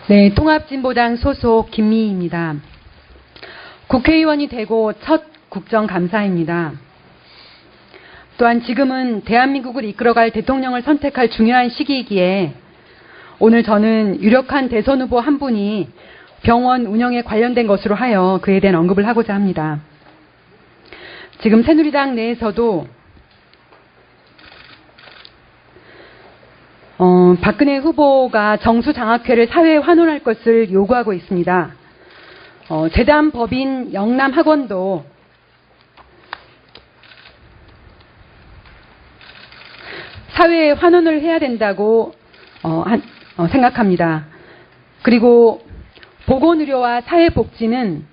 네, 통합진보당 소속 김미희입니다. 국회의원이 되고 첫 국정감사입니다. 또한 지금은 대한민국을 이끌어갈 대통령을 선택할 중요한 시기이기에 오늘 저는 유력한 대선 후보 한 분이 병원 운영에 관련된 것으로 하여 그에 대한 언급을 하고자 합니다. 지금 새누리당 내에서도 박근혜 후보가 정수장학회를 사회에 환원할 것을 요구하고 있습니다. 재단법인 영남학원도 사회에 환원을 해야 된다고 생각합니다. 그리고 보건의료와 사회복지는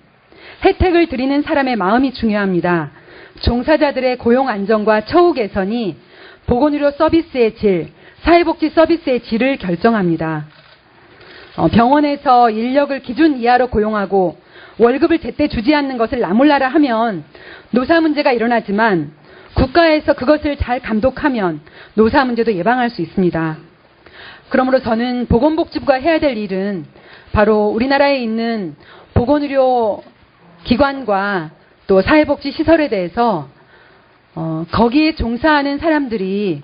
혜택을 드리는 사람의 마음이 중요합니다. 종사자들의 고용 안정과 처우 개선이 보건의료 서비스의 질, 사회복지 서비스의 질을 결정합니다. 병원에서 인력을 기준 이하로 고용하고 월급을 제때 주지 않는 것을 나몰라라 하면 노사 문제가 일어나지만 국가에서 그것을 잘 감독하면 노사 문제도 예방할 수 있습니다. 그러므로 저는 보건복지부가 해야 될 일은 바로 우리나라에 있는 보건의료 기관과 또 사회복지 시설에 대해서 거기에 종사하는 사람들이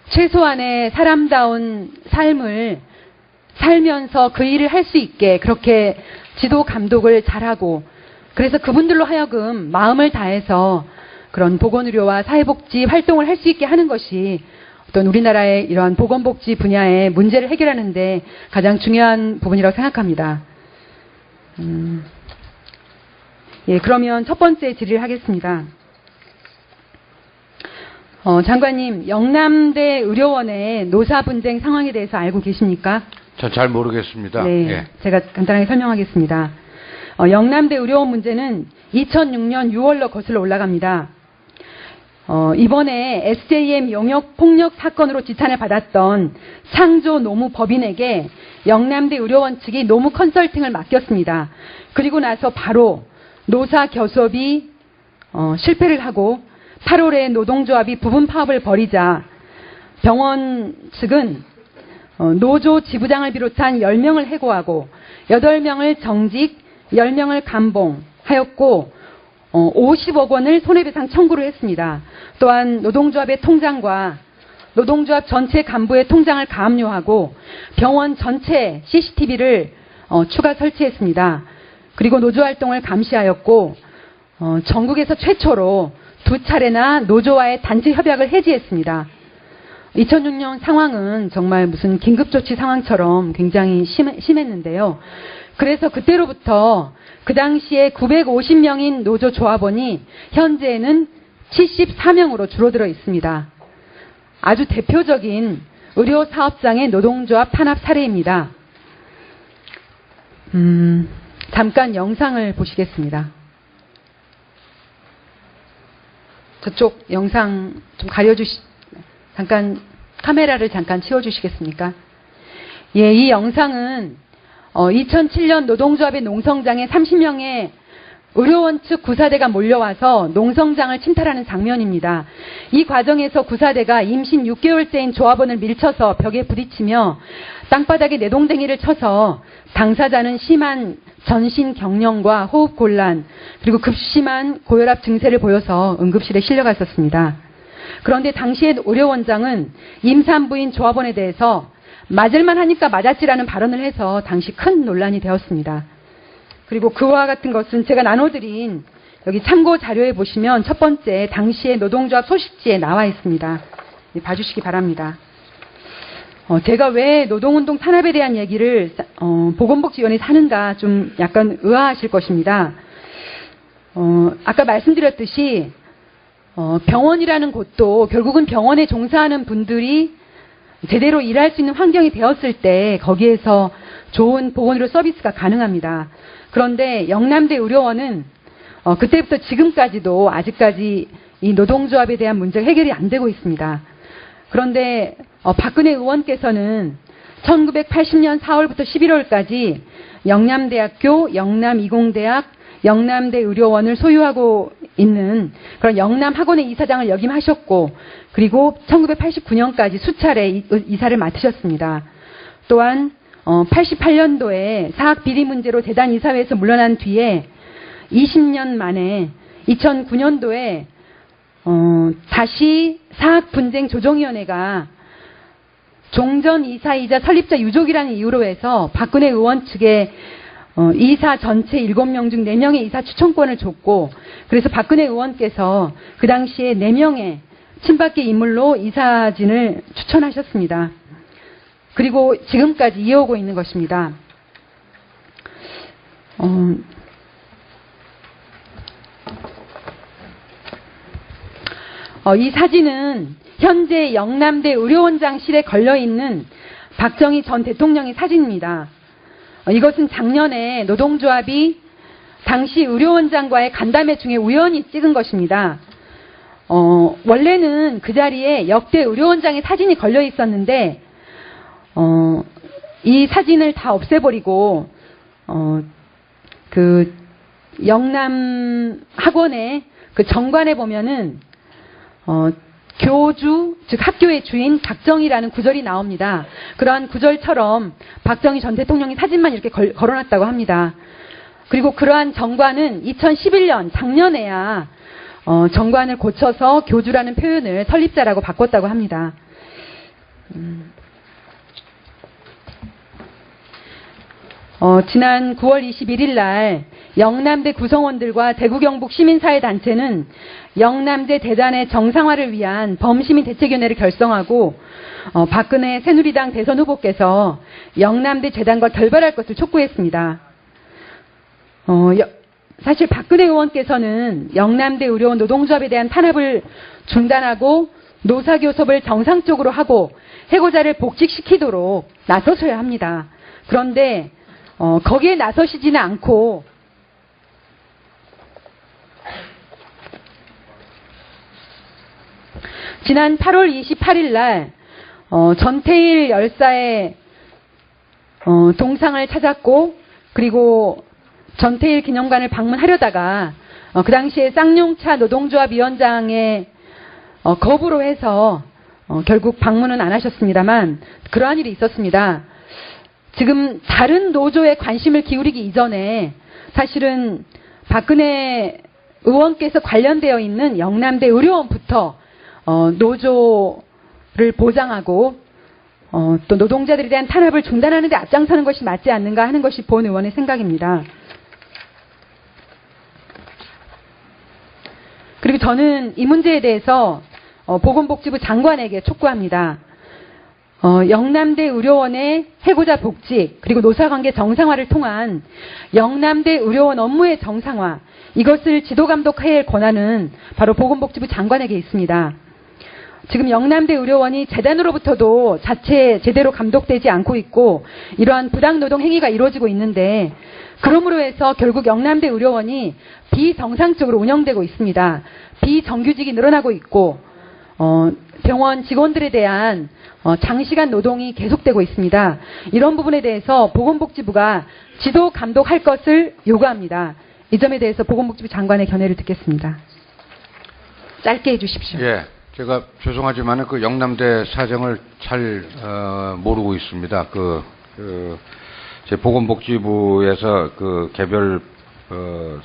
최소한의 사람다운 삶을 살면서 그 일을 할 수 있게 그렇게 지도 감독을 잘하고 그래서 그분들로 하여금 마음을 다해서 그런 보건의료와 사회복지 활동을 할 수 있게 하는 것이 어떤 우리나라의 이러한 보건복지 분야의 문제를 해결하는 데 가장 중요한 부분이라고 생각합니다. 예, 그러면 첫 번째 질의를 하겠습니다. 장관님, 영남대 의료원의 노사 분쟁 상황에 대해서 알고 계십니까? 전 잘 모르겠습니다. 네, 예. 제가 간단하게 설명하겠습니다. 영남대 의료원 문제는 2006년 6월로 거슬러 올라갑니다. 이번에 SJM 용역 폭력 사건으로 지탄을 받았던 상조 노무 법인에게 영남대 의료원 측이 노무 컨설팅을 맡겼습니다. 그리고 나서 바로 노사 교섭이 실패를 하고 8월에 노동조합이 부분 파업을 벌이자 병원 측은 노조 지부장을 비롯한 10명을 해고하고 8명을 정직, 10명을 감봉하였고 50억 원을 손해배상 청구를 했습니다. 또한 노동조합의 통장과 노동조합 전체 간부의 통장을 가압류하고 병원 전체 CCTV를 추가 설치했습니다. 그리고 노조활동을 감시하였고 전국에서 최초로 2차례나 노조와의 단체 협약을 해지했습니다. 2006년 상황은 정말 무슨 긴급조치 상황처럼 굉장히 심했는데요. 그래서 그때로부터 그 당시에 950명인 노조 조합원이 현재는 74명으로 줄어들어 있습니다. 아주 대표적인 의료사업장의 노동조합 탄압 사례입니다. 잠깐 영상을 보시겠습니다. 저쪽 영상 좀 잠깐 카메라를 잠깐 치워주시겠습니까? 예, 이 영상은 2007년 노동조합의 농성장에 30명의 의료원 측 구사대가 몰려와서 농성장을 침탈하는 장면입니다. 이 과정에서 구사대가 임신 6개월째인 조합원을 밀쳐서 벽에 부딪히며 땅바닥에 내동댕이를 쳐서 당사자는 심한 전신 경련과 호흡 곤란 그리고 급심한 고혈압 증세를 보여서 응급실에 실려갔었습니다. 그런데 당시에 의료원장은 임산부인 조합원에 대해서 맞을만 하니까 맞았지라는 발언을 해서 당시 큰 논란이 되었습니다. 그리고 그와 같은 것은 제가 나눠드린 여기 참고 자료에 보시면 첫 번째 당시의 노동조합 소식지에 나와 있습니다. 봐주시기 바랍니다. 제가 왜 노동운동 탄압에 대한 얘기를 보건복지위원회에서 하는가 좀 약간 의아하실 것입니다. 아까 말씀드렸듯이 병원이라는 곳도 결국은 병원에 종사하는 분들이 제대로 일할 수 있는 환경이 되었을 때 거기에서 좋은 보건의료 서비스가 가능합니다. 그런데 영남대 의료원은 그때부터 지금까지도 아직까지 이 노동조합에 대한 문제가 해결이 안 되고 있습니다. 그런데 박근혜 의원께서는 1980년 4월부터 11월까지 영남대학교, 영남이공대학, 영남대 의료원을 소유하고 있는 그런 영남 학원의 이사장을 역임하셨고, 그리고 1989년까지 수차례 이사를 맡으셨습니다. 또한 88년도에 사학 비리 문제로 재단 이사회에서 물러난 뒤에 20년 만에 2009년도에 다시 사학분쟁조정위원회가 종전 이사이자 설립자 유족이라는 이유로 해서 박근혜 의원 측에 이사 전체 7명 중 4명의 이사 추천권을 줬고, 그래서 박근혜 의원께서 그 당시에 4명의 친박계 인물로 이사진을 추천하셨습니다. 그리고 지금까지 이어오고 있는 것입니다. 이 사진은 현재 영남대 의료원장실에 걸려있는 박정희 전 대통령의 사진입니다. 이것은 작년에 노동조합이 당시 의료원장과의 간담회 중에 우연히 찍은 것입니다. 원래는 그 자리에 역대 의료원장의 사진이 걸려 있었는데, 이 사진을 다 없애버리고, 그 영남 학원의 그 정관에 보면은, 교주, 즉 학교의 주인 박정희라는 구절이 나옵니다. 그러한 구절처럼 박정희 전 대통령의 사진만 이렇게 걸어놨다고 합니다. 그리고 그러한 정관은 2011년 작년에야 정관을 고쳐서 교주라는 표현을 설립자라고 바꿨다고 합니다. 지난 9월 21일 날 영남대 구성원들과 대구 경북 시민사회단체는 영남대 대단의 정상화를 위한 범시민대책위원회를 결성하고 박근혜 새누리당 대선 후보께서 영남대 재단과 결별할 것을 촉구했습니다. 사실 박근혜 의원께서는 영남대 의료원 노동조합에 대한 탄압을 중단하고 노사교섭을 정상적으로 하고 해고자를 복직시키도록 나서셔야 합니다. 그런데 거기에 나서시지는 않고 지난 8월 28일 날 전태일 열사의 동상을 찾았고, 그리고 전태일 기념관을 방문하려다가 그 당시에 쌍용차 노동조합 위원장의 거부로 해서 결국 방문은 안 하셨습니다만, 그러한 일이 있었습니다. 지금 다른 노조에 관심을 기울이기 이전에 사실은 박근혜 의원께서 관련되어 있는 영남대 의료원부터 노조를 보장하고 또 노동자들에 대한 탄압을 중단하는 데 앞장서는 것이 맞지 않는가 하는 것이 본 의원의 생각입니다. 그리고 저는 이 문제에 대해서 보건복지부 장관에게 촉구합니다. 영남대 의료원의 해고자 복직, 그리고 노사관계 정상화를 통한 영남대 의료원 업무의 정상화, 이것을 지도감독해야 할 권한은 바로 보건복지부 장관에게 있습니다. 지금 영남대 의료원이 재단으로부터도 자체 제대로 감독되지 않고 있고, 이러한 부당노동 행위가 이루어지고 있는데, 그러므로 해서 결국 영남대 의료원이 비정상적으로 운영되고 있습니다. 비정규직이 늘어나고 있고, 병원 직원들에 대한 장시간 노동이 계속되고 있습니다. 이런 부분에 대해서 보건복지부가 지도 감독할 것을 요구합니다. 이 점에 대해서 보건복지부 장관의 견해를 듣겠습니다. 짧게 해주십시오. 예, 제가 죄송하지만 그 영남대 사정을 잘 모르고 있습니다. 제 보건복지부에서 그 개별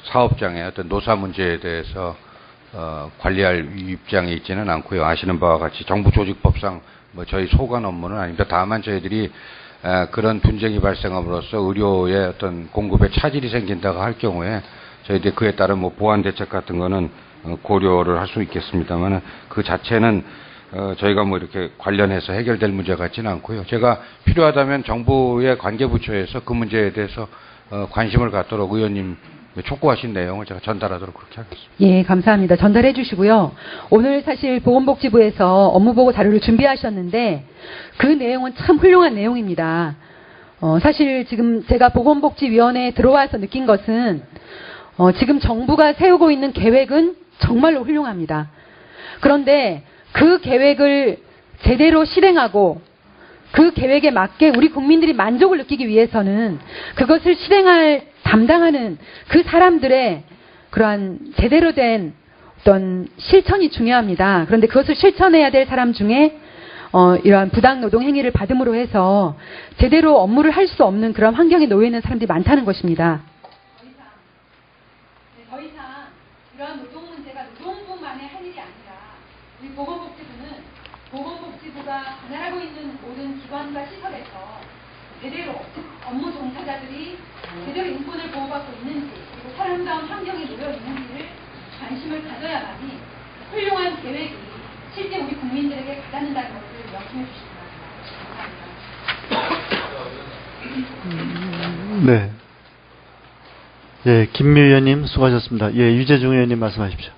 사업장의 어떤 노사 문제에 대해서 관리할 입장에 있지는 않고요. 아시는 바와 같이 정부조직법상 저희 소관 업무는 아닙니다. 다만 저희들이 그런 분쟁이 발생함으로써 의료의 어떤 공급에 차질이 생긴다고 할 경우에 저희들이 그에 따른 보완 대책 같은 거는 고려를 할 수 있겠습니다만, 그 자체는 저희가 이렇게 관련해서 해결될 문제 같지는 않고요. 제가 필요하다면 정부의 관계부처에서 그 문제에 대해서 관심을 갖도록 의원님 촉구하신 내용을 제가 전달하도록 그렇게 하겠습니다. 예, 감사합니다. 전달해 주시고요. 오늘 사실 보건복지부에서 업무보고 자료를 준비하셨는데 그 내용은 참 훌륭한 내용입니다. 사실 지금 제가 보건복지위원회에 들어와서 느낀 것은 지금 정부가 세우고 있는 계획은 정말로 훌륭합니다. 그런데 그 계획을 제대로 실행하고 그 계획에 맞게 우리 국민들이 만족을 느끼기 위해서는 그것을 실행할 담당하는 그 사람들의 그러한 제대로 된 어떤 실천이 중요합니다. 그런데 그것을 실천해야 될 사람 중에 이러한 부당 노동 행위를 받음으로 해서 제대로 업무를 할 수 없는 그런 환경에 놓여 있는 사람들이 많다는 것입니다. 더 이상 이러한 노동 문제가 노동부만의 할 일이 아니라 우리 보건복지부가 관할하고 있는 모든 기관과 시설에서 제대로 업무 종사자들이 제대로 인권을 보호받고 있는지 그리고 사람다운 환경에 놓여 있는지를 관심을 가져야만이 훌륭한 계획이 실제 우리 국민들에게 가닿는다는 것을 명심해 주시기 바랍니다. 네. 예, 김미 의원님 수고하셨습니다. 예, 유재중 의원님 말씀하십시오.